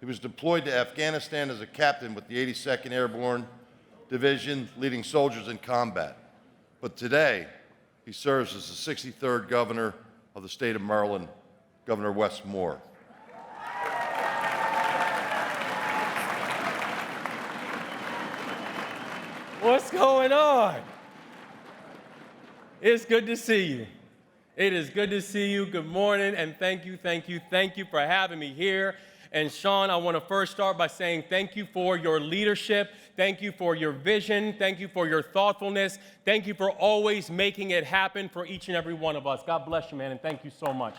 He was deployed to Afghanistan as a captain with the 82nd Airborne Division, leading soldiers in combat. But today, he serves as the 63rd governor of the state of Maryland, Governor Wes Moore. What's going on? It's good to see you. It is good to see you. Good morning, and thank you for having me here. And Sean, I want to first start by saying thank you for your leadership. Thank you for your vision. Thank you for your thoughtfulness. Thank you for always making it happen for each and every one of us. God bless you, man, and thank you so much.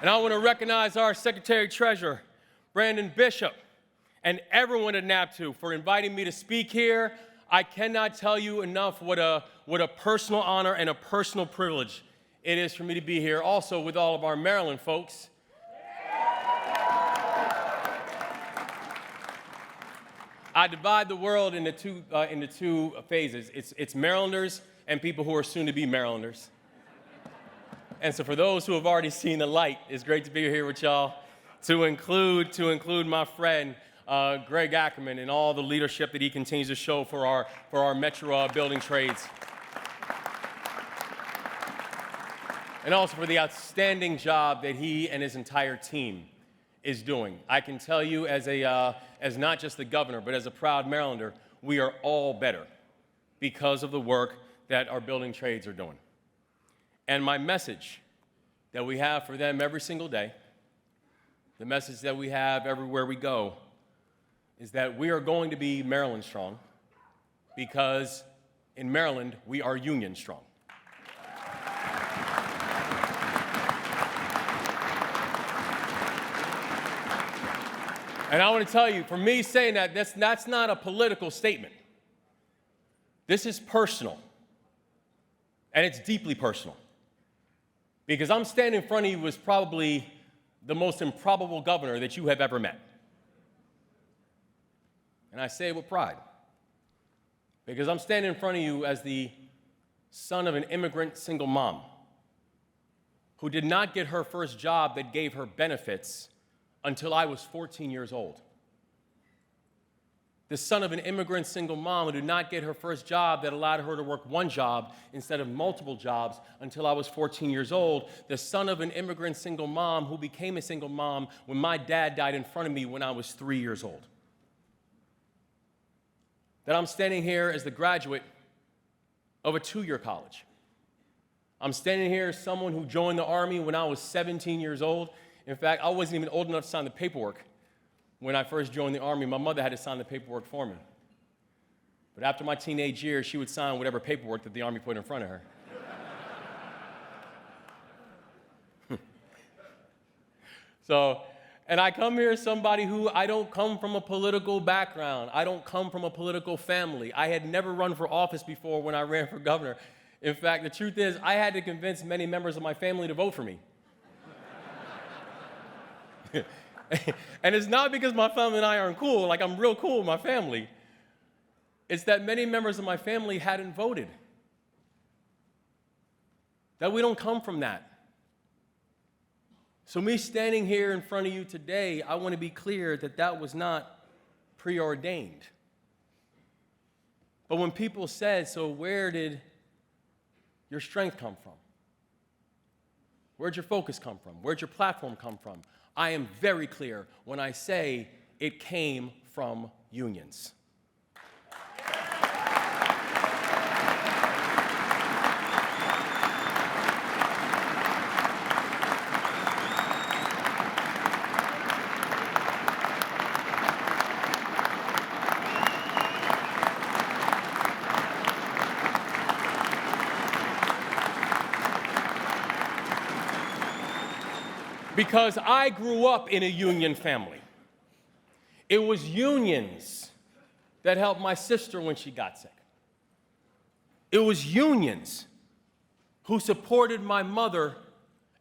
And I want to recognize our Secretary-Treasurer, Brandon Bishop, and everyone at NAPTU for inviting me to speak here. I cannot tell you enough what a personal honor and a personal privilege it is for me to be here, also with all of our Maryland folks. I divide the world into two phases. It's Marylanders and people who are soon to be Marylanders. And so for those who have already seen the light, it's great to be here with y'all. To include my friend Greg Ackerman and all the leadership that he continues to show for our Metro building trades. And also for the outstanding job that he and his entire team is doing. I can tell you as not just the governor, but as a proud Marylander, we are all better because of the work that our building trades are doing. And my message that we have for them every single day, the message that we have everywhere we go, is that we are going to be Maryland strong because in Maryland, we are union strong. And I want to tell you, for me saying that, that's not a political statement. This is personal, and it's deeply personal. Because I'm standing in front of you as probably the most improbable governor that you have ever met. And I say it with pride. Because I'm standing in front of you as the son of an immigrant single mom who did not get her first job that gave her benefits until I was 14 years old. The son of an immigrant single mom who did not get her first job that allowed her to work one job instead of multiple jobs until I was 14 years old. The son of an immigrant single mom who became a single mom when my dad died in front of me when I was 3 years old. That I'm standing here as the graduate of a 2-year college. I'm standing here as someone who joined the Army when I was 17 years old. In fact, I wasn't even old enough to sign the paperwork when I first joined the Army. My mother had to sign the paperwork for me. But after my teenage years, she would sign whatever paperwork that the Army put in front of her. And I come here as somebody who I don't come from a political background. I don't come from a political family. I had never run for office before when I ran for governor. In fact, the truth is, I had to convince many members of my family to vote for me. And it's not because my family and I aren't cool, like I'm real cool with my family. It's that many members of my family hadn't voted. That we don't come from that. So me standing here in front of you today, I want to be clear that that was not preordained. But when people said, so where did your strength come from? Where'd your focus come from? Where'd your platform come from? I am very clear when I say it came from unions. Because I grew up in a union family. It was unions that helped my sister when she got sick. It was unions who supported my mother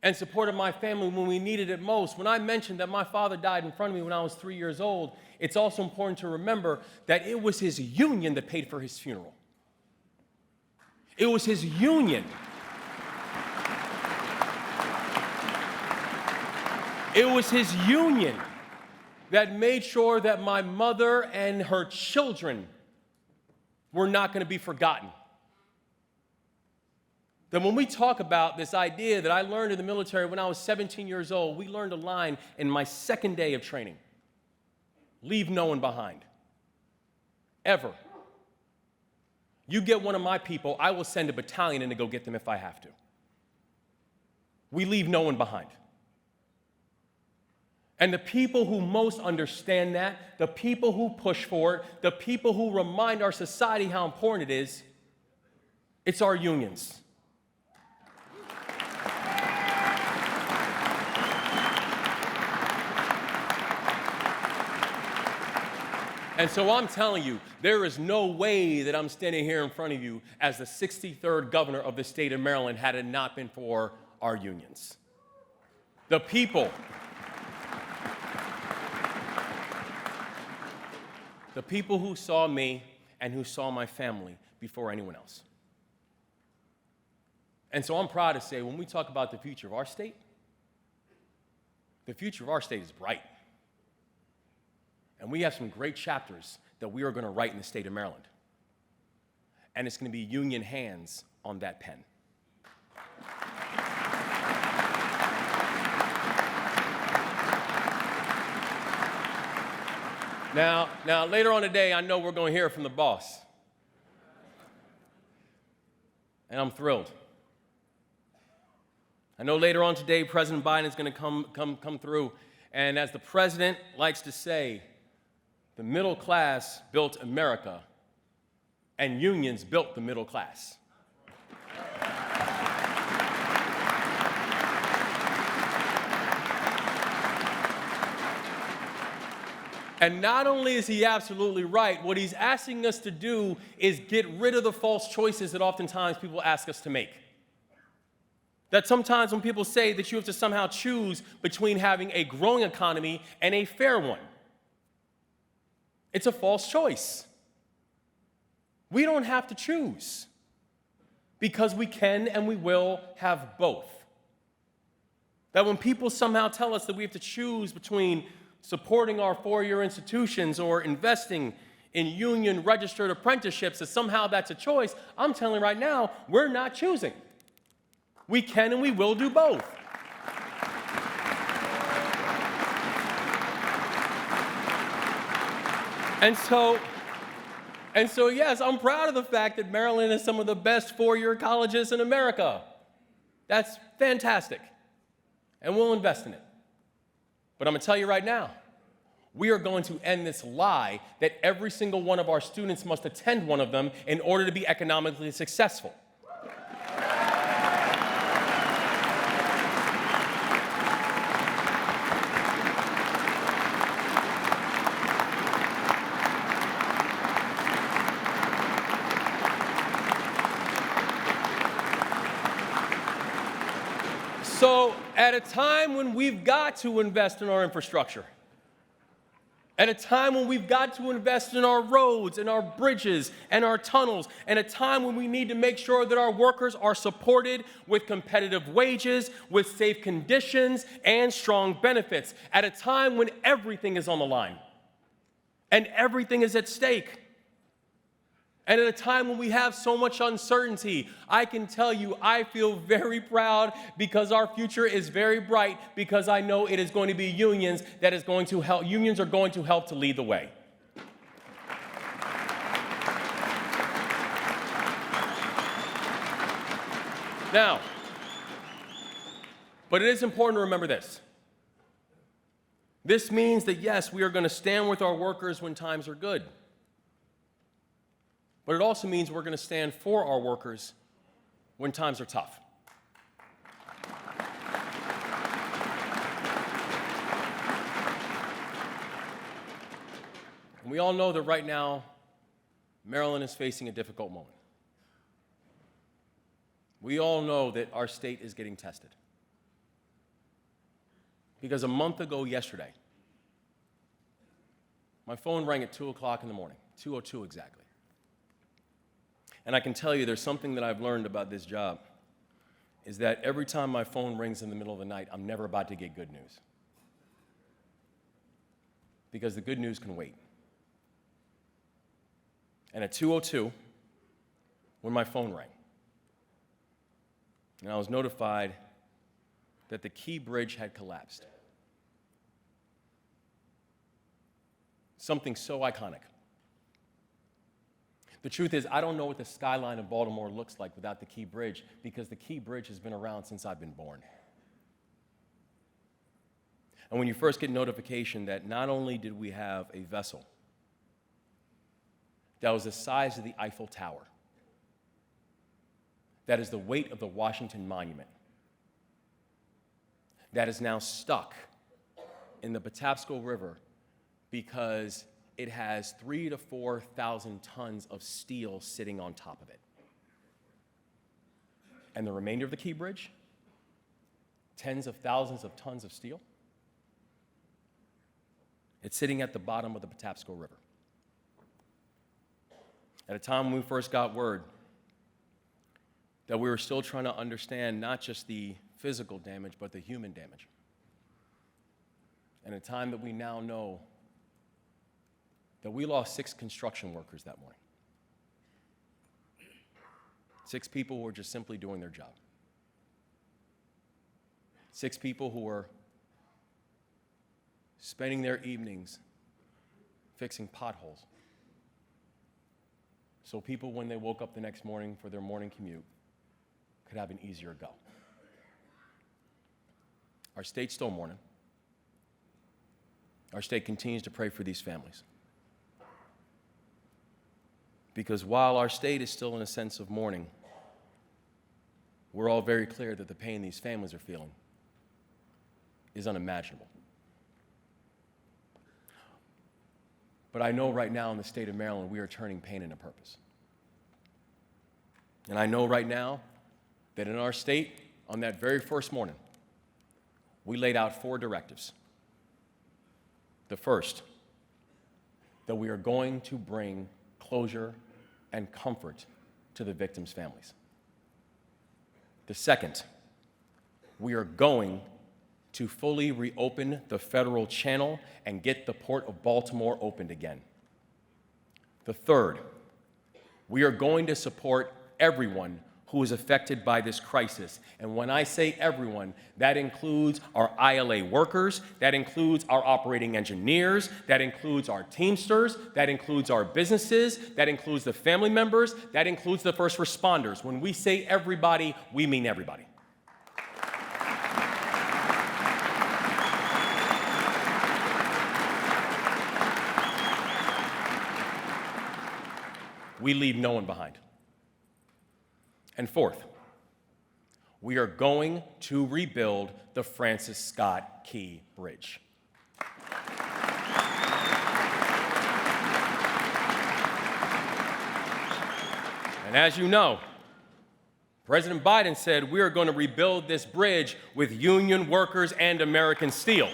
and supported my family when we needed it most. When I mentioned that my father died in front of me when I was 3 years old, it's also important to remember that it was his union that paid for his funeral. It was his union. It was his union that made sure that my mother and her children were not going to be forgotten. That when we talk about this idea that I learned in the military when I was 17 years old, we learned a line in my second day of training. Leave no one behind. Ever. You get one of my people, I will send a battalion in to go get them if I have to. We leave no one behind. And the people who most understand that, the people who push for it, the people who remind our society how important it is, it's our unions. And so I'm telling you, there is no way that I'm standing here in front of you as the 63rd governor of the state of Maryland had it not been for our unions. The people who saw me and who saw my family before anyone else. And so I'm proud to say, when we talk about the future of our state, the future of our state is bright. And we have some great chapters that we are going to write in the state of Maryland. And it's going to be union hands on that pen. Now, later on today, I know we're going to hear from the boss. And I'm thrilled. I know later on today, President Biden is going to come through. And as the president likes to say, the middle class built America, and unions built the middle class. And not only is he absolutely right, what he's asking us to do is get rid of the false choices that oftentimes people ask us to make. That sometimes when people say that you have to somehow choose between having a growing economy and a fair one, it's a false choice. We don't have to choose because we can and we will have both. That when people somehow tell us that we have to choose between supporting our four-year institutions or investing in union-registered apprenticeships, that somehow that's a choice, I'm telling you right now, we're not choosing. We can and we will do both. And so, yes, I'm proud of the fact that Maryland has some of the best four-year colleges in America. That's fantastic. And we'll invest in it. But I'm going to tell you right now, we are going to end this lie that every single one of our students must attend one of them in order to be economically successful. So, at a time when we've got to invest in our infrastructure, at a time when we've got to invest in our roads and our bridges and our tunnels, and a time when we need to make sure that our workers are supported with competitive wages, with safe conditions, and strong benefits, at a time when everything is on the line and everything is at stake. And at a time when we have so much uncertainty, I can tell you I feel very proud because our future is very bright, because I know it is going to be unions that is going to help. Unions are going to help to lead the way. Now, but it is important to remember this. This means that, yes, we are going to stand with our workers when times are good. But it also means we're going to stand for our workers when times are tough. And we all know that right now, Maryland is facing a difficult moment. We all know that our state is getting tested. Because a month ago yesterday, my phone rang at 2 o'clock in the morning, 2:02 exactly. And I can tell you there's something that I've learned about this job, is that every time my phone rings in the middle of the night, I'm never about to get good news. because the good news can wait. And at 2:02, when my phone rang, and I was notified that the Key Bridge had collapsed. Something so iconic. The truth is, I don't know what the skyline of Baltimore looks like without the Key Bridge, because the Key Bridge has been around since I've been born. And when you first get notification that not only did we have a vessel that was the size of the Eiffel Tower, that is the weight of the Washington Monument, that is now stuck in the Patapsco River because it has 3,000 to 4,000 tons of steel sitting on top of it. And the remainder of the Key Bridge, tens of thousands of tons of steel, it's sitting at the bottom of the Patapsco River. At a time when we first got word that we were still trying to understand not just the physical damage, but the human damage. And a time that we now know that we lost 6 construction workers that morning. 6 people who were just simply doing their job. 6 people who were spending their evenings fixing potholes, so people, when they woke up the next morning for their morning commute, could have an easier go. Our state's still mourning. Our state continues to pray for these families. Because while our state is still in a sense of mourning, we're all very clear that the pain these families are feeling is unimaginable. But I know right now in the state of Maryland, we are turning pain into purpose. And I know right now that in our state, on that very first morning, we laid out 4 directives. The first, that we are going to bring closure and comfort to the victims' families. The second, we are going to fully reopen the federal channel and get the Port of Baltimore opened again. The third, we are going to support everyone who is affected by this crisis. And when I say everyone, that includes our ILA workers, that includes our operating engineers, that includes our Teamsters, that includes our businesses, that includes the family members, that includes the first responders. When we say everybody, we mean everybody. We leave no one behind. And fourth, we are going to rebuild the Francis Scott Key Bridge. And as you know, President Biden said we are going to rebuild this bridge with union workers and American steel.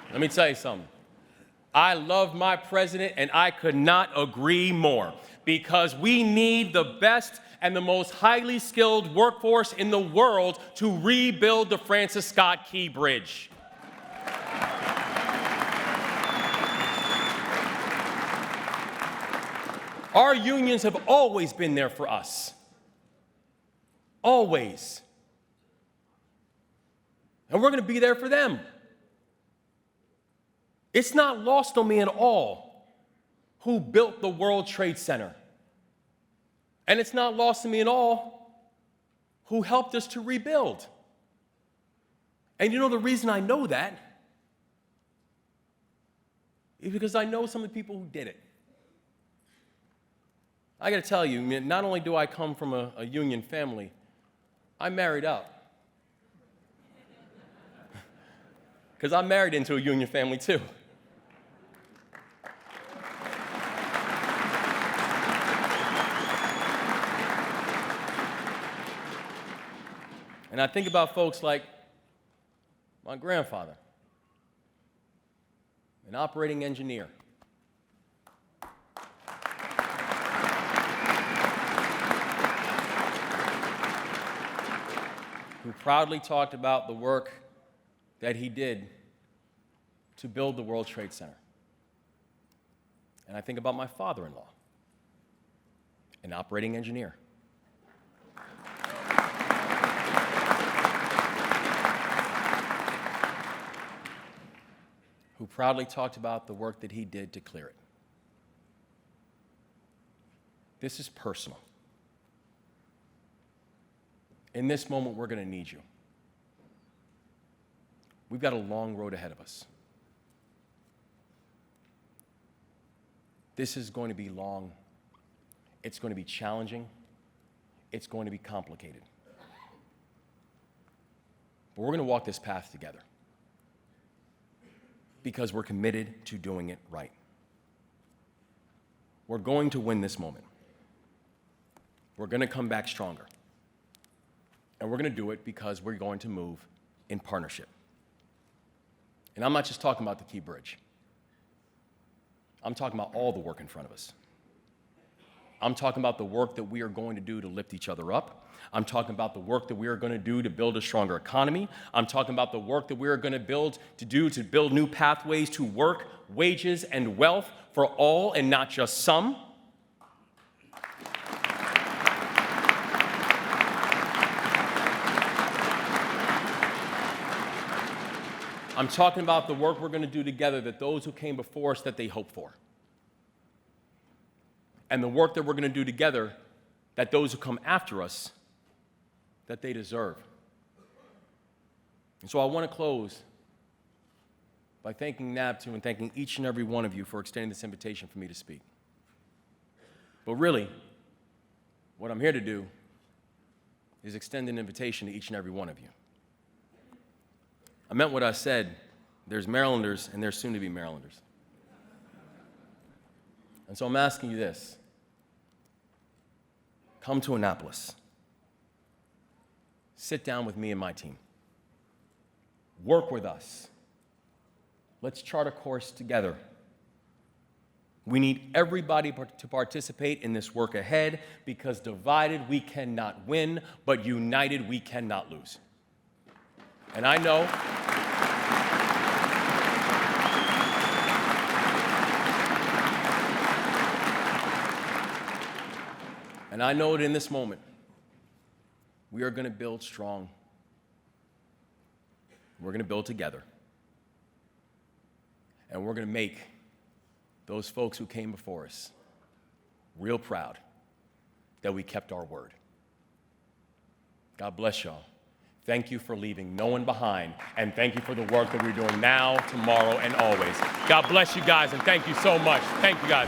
Let me tell you something. I love my president, and I could not agree more, because we need the best and the most highly skilled workforce in the world to rebuild the Francis Scott Key Bridge. Our unions have always been there for us. Always. And we're going to be there for them. It's not lost on me at all who built the World Trade Center. And it's not lost on me at all who helped us to rebuild. And you know the reason I know that is because I know some of the people who did it. I got to tell you, not only do I come from a union family, I married up. Because I'm married into a union family too. And I think about folks like my grandfather, an operating engineer. Who proudly talked about the work that he did to build the World Trade Center. And I think about my father-in-law, an operating engineer. Who proudly talked about the work that he did to clear it. This is personal. In this moment, we're going to need you. We've got a long road ahead of us. This is going to be long. It's going to be challenging. It's going to be complicated. But we're going to walk this path together because we're committed to doing it right. We're going to win this moment. We're going to come back stronger. And we're going to do it because we're going to move in partnership. And I'm not just talking about the Key Bridge. I'm talking about all the work in front of us. I'm talking about the work that we are going to do to lift each other up. I'm talking about the work that we are going to do to build a stronger economy. I'm talking about the work that we are going to build new pathways to work, wages, and wealth for all and not just some. I'm talking about the work we're going to do together that those who came before us, that they hope for. And the work that we're going to do together that those who come after us, that they deserve. And so I want to close by thanking NABTU and thanking each and every one of you for extending this invitation for me to speak. But really, what I'm here to do is extend an invitation to each and every one of you. I meant what I said. There's Marylanders and there's soon-to-be Marylanders. And so I'm asking you this. Come to Annapolis. Sit down with me and my team. Work with us. Let's chart a course together. We need everybody to participate in this work ahead because divided we cannot win, but united we cannot lose. And I know that in this moment, we are going to build strong. We're going to build together. And we're going to make those folks who came before us real proud that we kept our word. God bless y'all. Thank you for leaving no one behind, and thank you for the work that we're doing now, tomorrow, and always. God bless you guys, and thank you so much. Thank you, guys.